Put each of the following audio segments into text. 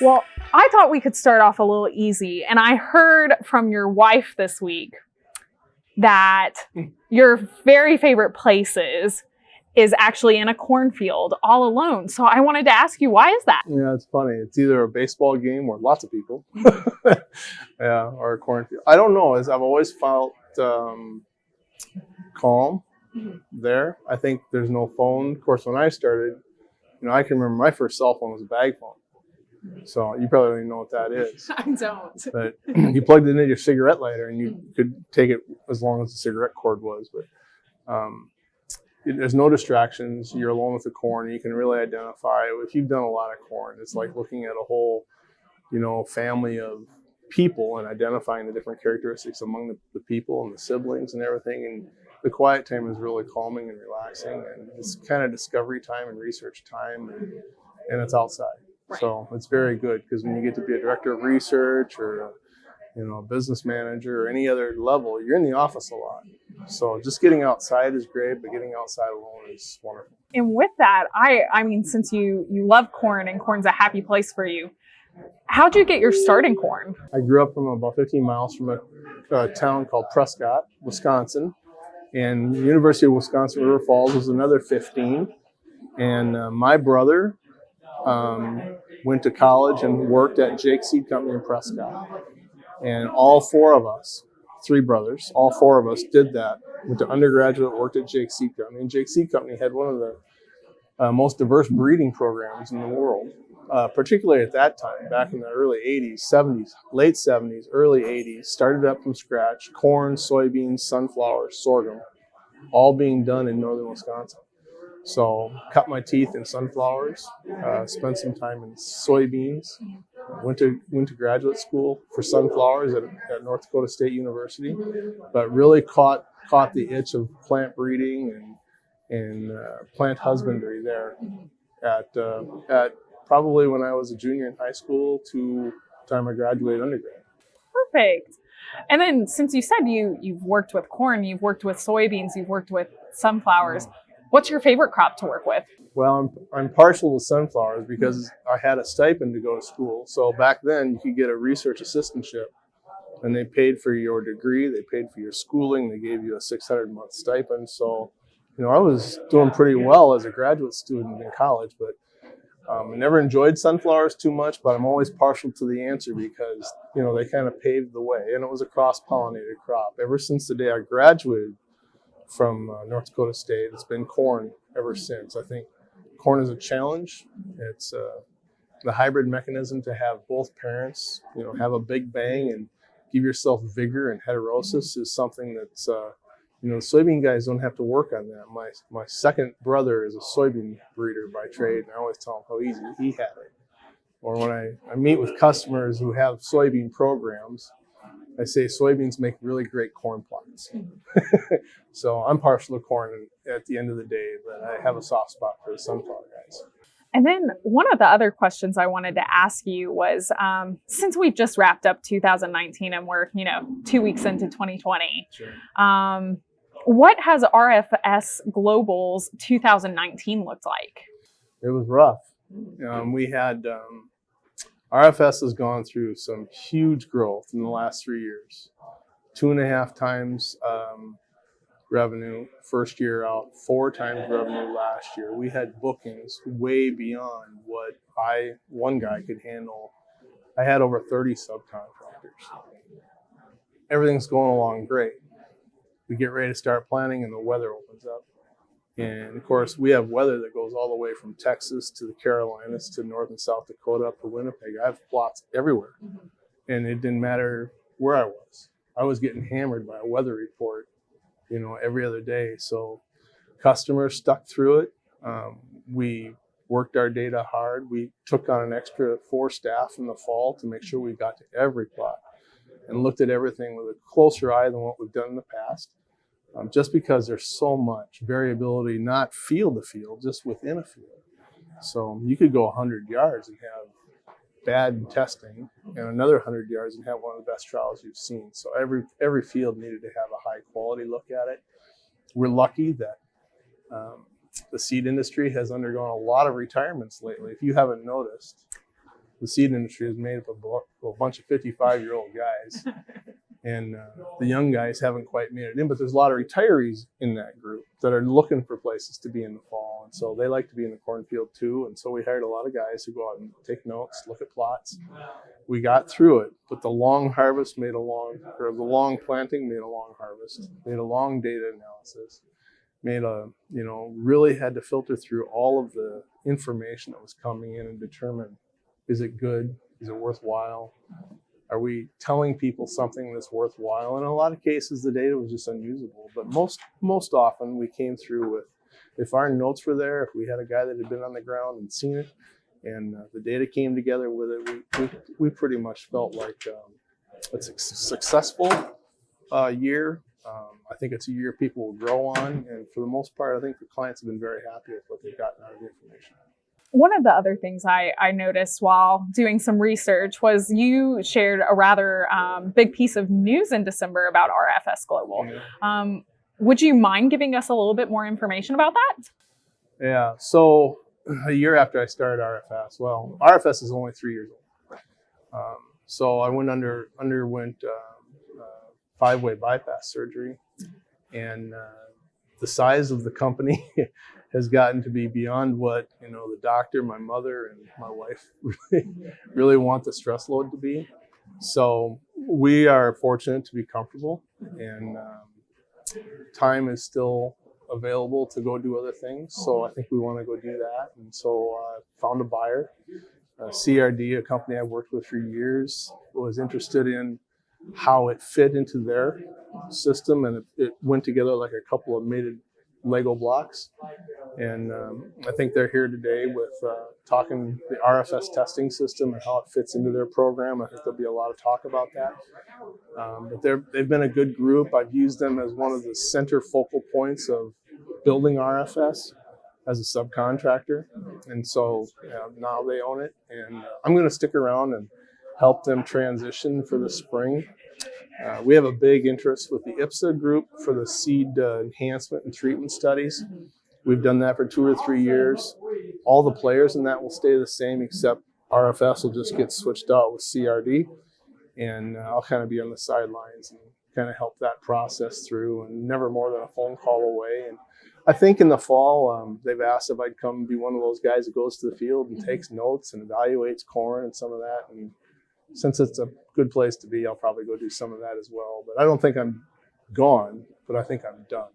Well, I thought we could start off a little easy, and I heard from your wife this week that your very favorite places is actually in a cornfield all alone. So I wanted to ask you, why is that? Yeah, it's funny. It's either a baseball game where lots of people, yeah, or a cornfield. I don't know. I've always felt calm there. I think there's no phone. Of course, when I started, I can remember my first cell phone was a bag phone. So you probably don't even know what that is. I don't. But you plugged it into your cigarette lighter and you could take it as long as the cigarette cord was. But there's no distractions. You're alone with the corn. You can really identify. If you've done a lot of corn, it's like looking at a whole, family of people and identifying the different characteristics among the people and the siblings and everything. And the quiet time is really calming and relaxing. And it's kind of discovery time and research time. And it's outside. Right. So it's very good because when you get to be a director of research or a business manager or any other level, you're in the office a lot. So just getting outside is great, but getting outside alone is wonderful. And with that, I mean, since you love corn and corn's a happy place for you, how'd you get your start in corn? I grew up from about 15 miles from a town called Prescott, Wisconsin. And the University of Wisconsin River Falls was another 15. And my brother went to college and worked at Jake Seed Company in Prescott. And all four of us, three brothers, all four of us did that. Went to undergraduate, worked at Jake Seed Company. And Jake Seed Company had one of the most diverse breeding programs in the world, particularly at that time, back in the early 80s, 70s, late 70s, early 80s, started up from scratch, corn, soybeans, sunflowers, sorghum, all being done in northern Wisconsin. So cut my teeth in sunflowers, spent some time in soybeans, went to graduate school for sunflowers at North Dakota State University, but really caught the itch of plant breeding and plant husbandry there at probably when I was a junior in high school to the time I graduated undergrad. Perfect. And then since you said you've worked with corn, you've worked with soybeans, you've worked with sunflowers, what's your favorite crop to work with? Well, I'm partial to sunflowers because I had a stipend to go to school. So back then you could get a research assistantship and they paid for your degree, they paid for your schooling, they gave you a 600-month stipend. So, I was doing pretty well as a graduate student in college, but I never enjoyed sunflowers too much, but I'm always partial to the answer because, they kind of paved the way and it was a cross-pollinated crop. Ever since the day I graduated from North Dakota State, it's been corn ever since. I think corn is a challenge. It's the hybrid mechanism to have both parents, have a big bang and give yourself vigor and heterosis is something that's, soybean guys don't have to work on that. My second brother is a soybean breeder by trade, and I always tell him how easy he had it. Or when I meet with customers who have soybean programs, I say soybeans make really great corn plants. So I'm partial to corn at the end of the day, but I have a soft spot for the sunflower guys. And then one of the other questions I wanted to ask you was, since we've just wrapped up 2019 and we're, 2 weeks into 2020, sure. What has RFS Global's 2019 looked like? It was rough. We had RFS has gone through some huge growth in the last 3 years. 2.5 times revenue first year out, 4 times revenue last year. We had bookings way beyond what one guy could handle. I had over 30 subcontractors. Everything's going along great. We get ready to start planning and the weather opens up. And of course, we have weather that goes all the way from Texas to the Carolinas to North and South Dakota up to Winnipeg. I have plots everywhere. And it didn't matter where I was. I was getting hammered by a weather report, every other day. So customers stuck through it. We worked our data hard. We took on an extra 4 staff in the fall to make sure we got to every plot and looked at everything with a closer eye than what we've done in the past. Just because there's so much variability, not field to field, just within a field. So you could go 100 yards and have bad testing and another 100 yards and have one of the best trials you've seen. So every field needed to have a high quality look at it. We're lucky that the seed industry has undergone a lot of retirements lately. If you haven't noticed, the seed industry is made up of a bunch of 55-year-old guys. And the young guys haven't quite made it in, but there's a lot of retirees in that group that are looking for places to be in the fall. And so they like to be in the cornfield too. And so we hired a lot of guys who go out and take notes, look at plots. We got through it, but the long harvest made the long planting made a long harvest, made a long data analysis, really had to filter through all of the information that was coming in and determine, is it good? Is it worthwhile? Are we telling people something that's worthwhile? And in a lot of cases, the data was just unusable. But most often, we came through with, if our notes were there, if we had a guy that had been on the ground and seen it, and the data came together with it, we pretty much felt like it's a successful year. I think it's a year people will grow on. And for the most part, I think the clients have been very happy with what they've gotten out of the information. One of the other things I noticed while doing some research was you shared a rather big piece of news in December about RFS Global. Yeah. Would you mind giving us a little bit more information about that? Yeah, so a year after I started RFS, well, RFS is only 3 years old. So I underwent 5-way bypass surgery, and the size of the company has gotten to be beyond what the doctor, my mother, and my wife really want the stress load to be. So we are fortunate to be comfortable, and time is still available to go do other things. So I think we want to go do that, and so I found a buyer. CRD, a company I've worked with for years, was interested in how it fit into their system, and it went together like a couple of mated Lego blocks. And I think they're here today with talking the RFS testing system and how it fits into their program. I think there'll be a lot of talk about that. But they've been a good group. I've used them as one of the center focal points of building RFS as a subcontractor. And so now they own it. And I'm going to stick around and help them transition for the spring. We have a big interest with the IPSA group for the seed enhancement and treatment studies. We've done that for 2 or 3 years. All the players in that will stay the same, except RFS will just get switched out with CRD. And I'll kind of be on the sidelines and kind of help that process through, and never more than a phone call away. And I think in the fall, they've asked if I'd come be one of those guys that goes to the field and takes notes and evaluates corn and some of that. And since it's a good place to be, I'll probably go do some of that as well. But I don't think I'm gone, but I think I'm done.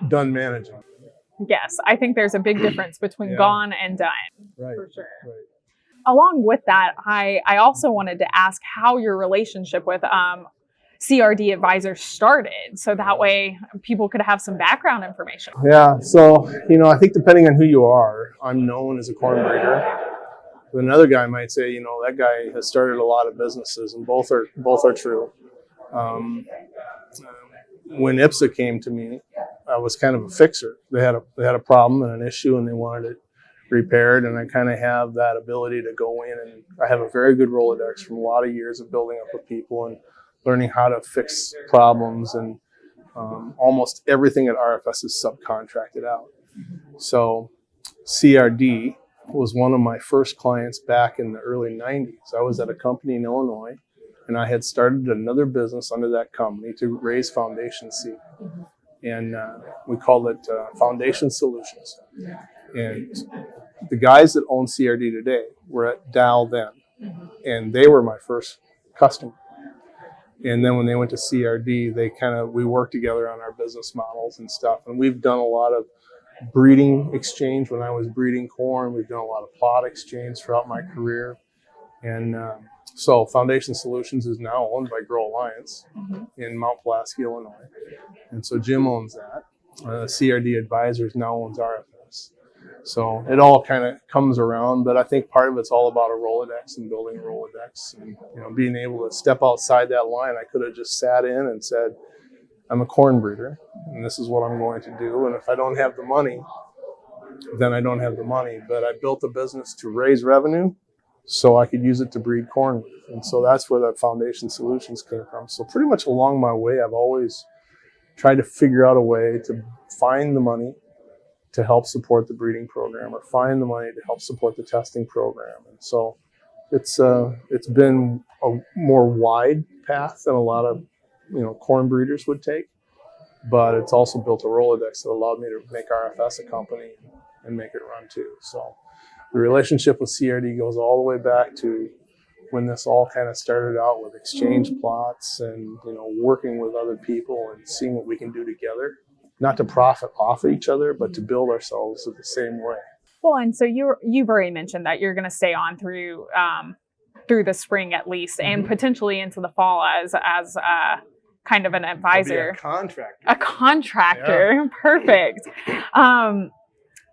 Done managing. Yes, I think there's a big difference between gone and done. Right. For sure. Right. Along with that, I also wanted to ask how your relationship with CRD advisors started, so that way people could have some background information. Yeah, so I think depending on who you are, I'm known as a corn breeder. Another guy might say, that guy has started a lot of businesses, and both are true. When IPSA came to me, I was kind of a fixer. They had a problem and an issue, and they wanted it repaired, and I kind of have that ability to go in, and I have a very good Rolodex from a lot of years of building up with people and learning how to fix problems, and almost everything at RFS is subcontracted out. So CRD was one of my first clients back in the early 90s. I was at a company in Illinois, and I had started another business under that company to raise foundation seed. And we called it Foundation Solutions. And the guys that own CRD today were at Dow then, and they were my first customer. And then when they went to CRD, we worked together on our business models and stuff. And we've done a lot of breeding exchange when I was breeding corn. We've done a lot of plot exchange throughout my career. And so Foundation Solutions is now owned by Grow Alliance in Mount Pulaski, Illinois. And so Jim owns that. CRD Advisors now owns RFS. So it all kind of comes around, but I think part of it's all about a Rolodex and building a Rolodex, and being able to step outside that line. I could have just sat in and said, I'm a corn breeder, and this is what I'm going to do. And if I don't have the money, then I don't have the money. But I built a business to raise revenue so I could use it to breed corn with. And so that's where that Foundation Solutions came from. So pretty much along my way, I've always tried to figure out a way to find the money to help support the breeding program, or find the money to help support the testing program. And so it's been a more wide path than a lot of corn breeders would take, but it's also built a Rolodex that allowed me to make RFS a company and make it run too. So the relationship with CRD goes all the way back to when this all kind of started out with exchange plots and working with other people and seeing what we can do together, not to profit off of each other, but to build ourselves in the same way. Well, and so you've already mentioned that you're going to stay on through the spring at least, and potentially into the fall as kind of an advisor. A contractor. A contractor. Yeah. Perfect.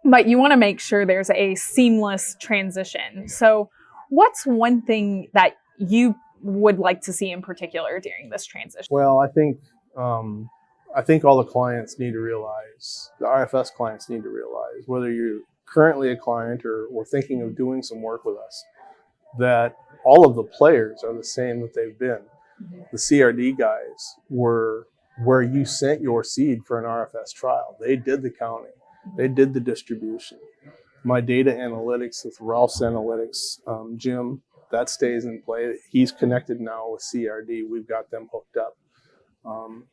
But you want to make sure there's a seamless transition. So what's one thing that you would like to see in particular during this transition? Well, I think all the clients need to realize, the RFS clients need to realize, whether you're currently a client or thinking of doing some work with us, that all of the players are the same that they've been. The CRD guys were where you sent your seed for an RFS trial. They did the counting. They did the distribution. My data analytics with Ralph's Analytics, Jim, that stays in play. He's connected now with CRD. We've got them hooked up.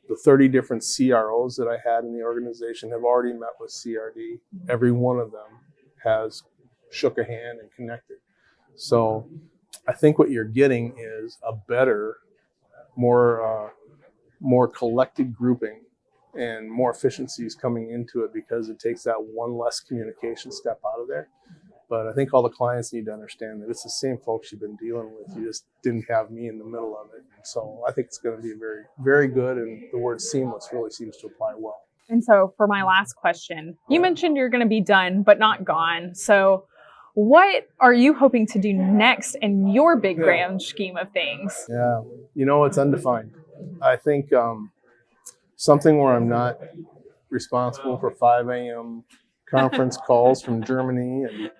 The 30 different CROs that I had in the organization have already met with CRD. Every one of them has shook a hand and connected. So I think what you're getting is a better, more collected grouping and more efficiencies coming into it because it takes that one less communication step out of there. But I think all the clients need to understand that it's the same folks you've been dealing with. You just didn't have me in the middle of it. And so I think it's going to be very, very good. And the word seamless really seems to apply well. And so for my last question, you mentioned you're going to be done, but not gone. So what are you hoping to do next in your big grand scheme of things? Yeah, it's undefined. I think something where I'm not responsible for 5 a.m. conference calls from Germany and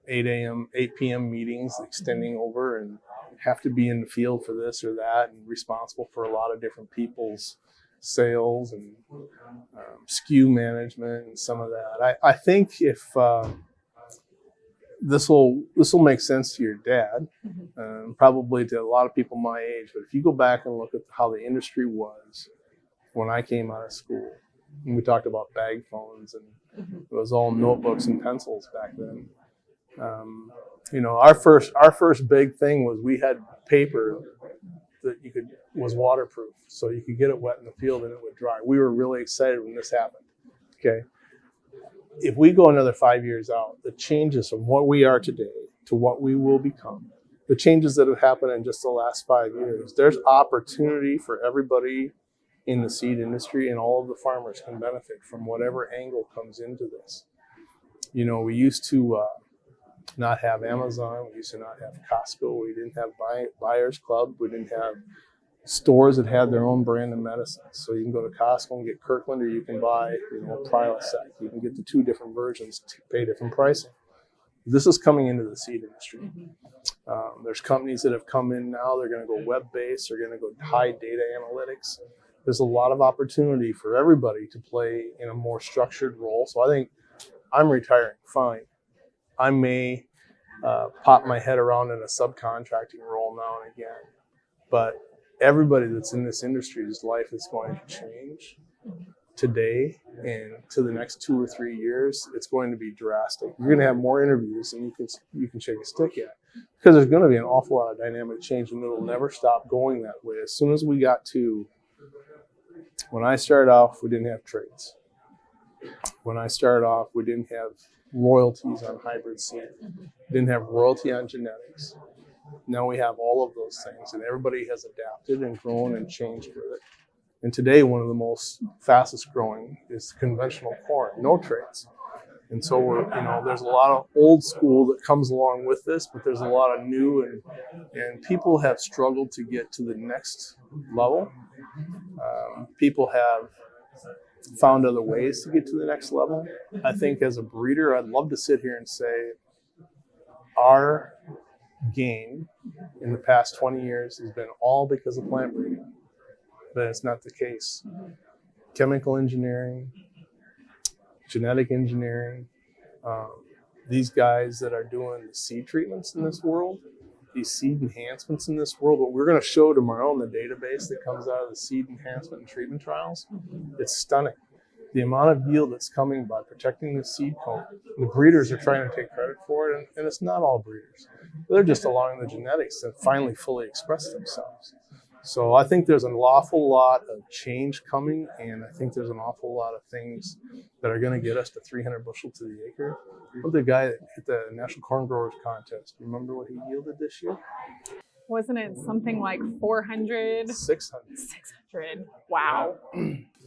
8 p.m. meetings extending over and have to be in the field for this or that and responsible for a lot of different people's sales and SKU management and some of that. I think if this will make sense to your dad, probably to a lot of people my age, but if you go back and look at how the industry was when I came out of school, and we talked about bag phones and it was all notebooks and pencils back then. Our first big thing was we had paper that was waterproof, so you could get it wet in the field and it would dry. We were really excited when this happened. Okay, if we go another 5 years out, the changes from what we are today to what we will become, the changes that have happened in just the last 5 years, there's opportunity for everybody in the seed industry, and all of the farmers can benefit from whatever angle comes into this. We used to not have Amazon. We used to not have Costco. We didn't have Buyers Club. We didn't have stores that had their own brand of medicines. So you can go to Costco and get Kirkland, or you can buy Prilosec. You can get the 2 different versions to pay different pricing. This is coming into the seed industry. There's companies that have come in now. They're going to go web-based. They're going to go high data analytics. There's a lot of opportunity for everybody to play in a more structured role. So I think I'm retiring fine. I may pop my head around in a subcontracting role now and again, but everybody that's in this industry's life is going to change today, and to the next 2 or 3 years, it's going to be drastic. You're going to have more interviews than you can shake a stick at, because there's going to be an awful lot of dynamic change, and it'll never stop going that way. As soon as we got to, when I started off, we didn't have trades. When I started off, we didn't have royalties on hybrid seed. Didn't have royalty on genetics. Now we have all of those things, and everybody has adapted and grown and changed with it. And today, one of the most fastest growing is conventional corn, no trades. And so there's a lot of old school that comes along with this, but there's a lot of new, and people have struggled to get to the next level. People have found other ways to get to the next level. I think as a breeder, I'd love to sit here and say our gain in the past 20 years has been all because of plant breeding, but it's not the case. Chemical engineering, genetic engineering, these guys that are doing the seed treatments in this world, these seed enhancements in this world, what we're going to show tomorrow in the database that comes out of the seed enhancement and treatment trials, it's stunning. The amount of yield that's coming by protecting the seed cone. The breeders are trying to take credit for it, and it's not all breeders. They're just allowing the genetics to finally fully express themselves. So I think there's an awful lot of change coming, and I think there's an awful lot of things that are going to get us to 300 bushel to the acre. The guy that hit the National Corn Growers Contest, remember what he yielded this year? Wasn't it something like 400? 600. 600. Wow.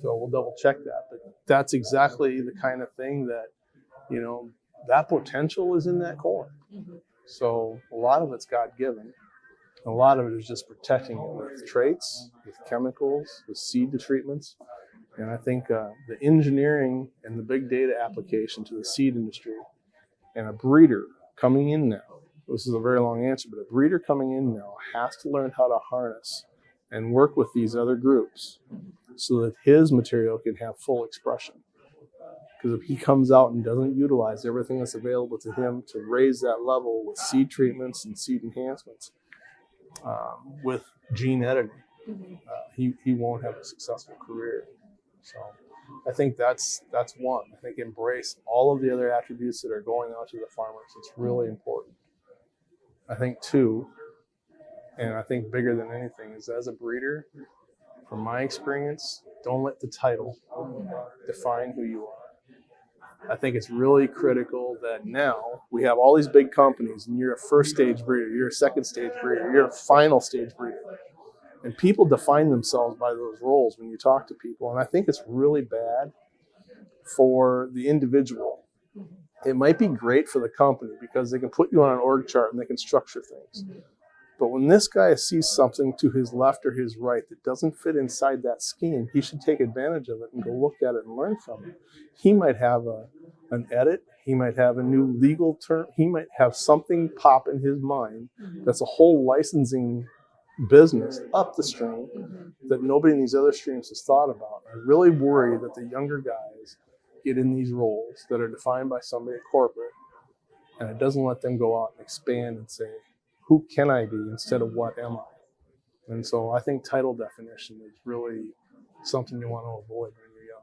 So we'll double check that. But that's exactly the kind of thing that, that potential is in that corn. So a lot of it's God-given. A lot of it is just protecting it with traits, with chemicals, with seed treatments. And I think the engineering and the big data application to the seed industry and a breeder coming in now, this is a very long answer, but a breeder coming in now has to learn how to harness and work with these other groups so that his material can have full expression. Because if he comes out and doesn't utilize everything that's available to him to raise that level with seed treatments and seed enhancements, with gene editing, he won't have a successful career. So I think that's one. I think embrace all of the other attributes that are going out to the farmers. It's really important. I think two, and I think bigger than anything, is as a breeder, from my experience, don't let the title define who you are. I think it's really critical that now we have all these big companies and you're a first stage breeder, you're a second stage breeder, you're a final stage breeder. And people define themselves by those roles when you talk to people. And I think it's really bad for the individual. It might be great for the company because they can put you on an org chart and they can structure things. But when this guy sees something to his left or his right that doesn't fit inside that scheme, he should take advantage of it and go look at it and learn from it. He might have an edit. He might have a new legal term. He might have something pop in his mind that's a whole licensing business up the stream that nobody in these other streams has thought about. I really worry that the younger guys get in these roles that are defined by somebody at corporate, and it doesn't let them go out and expand and say, who can I be instead of what am I? And so I think title definition is really something you want to avoid when you're young.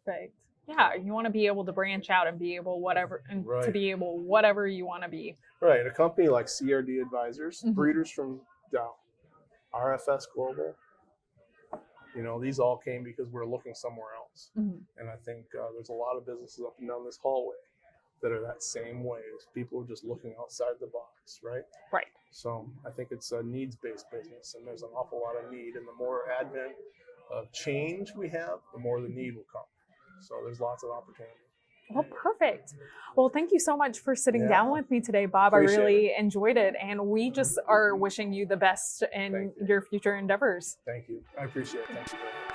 Right. Yeah, you want to be able to branch out and be able to be able whatever you want to be. Right. A company like CRD Advisors, breeders from down, RFS Global, these all came because we're looking somewhere else. And I think there's a lot of businesses up and down this hallway that are that same way as people are just looking outside the box, right? Right. So I think it's a needs-based business, and there's an awful lot of need. And the more advent of change we have, the more the need will come. So there's lots of opportunity. Well, perfect. Well, thank you so much for sitting down with me today, Bob. I really enjoyed it. And we just are wishing you the best in your future endeavors. Thank you. I appreciate it. Thank you very much.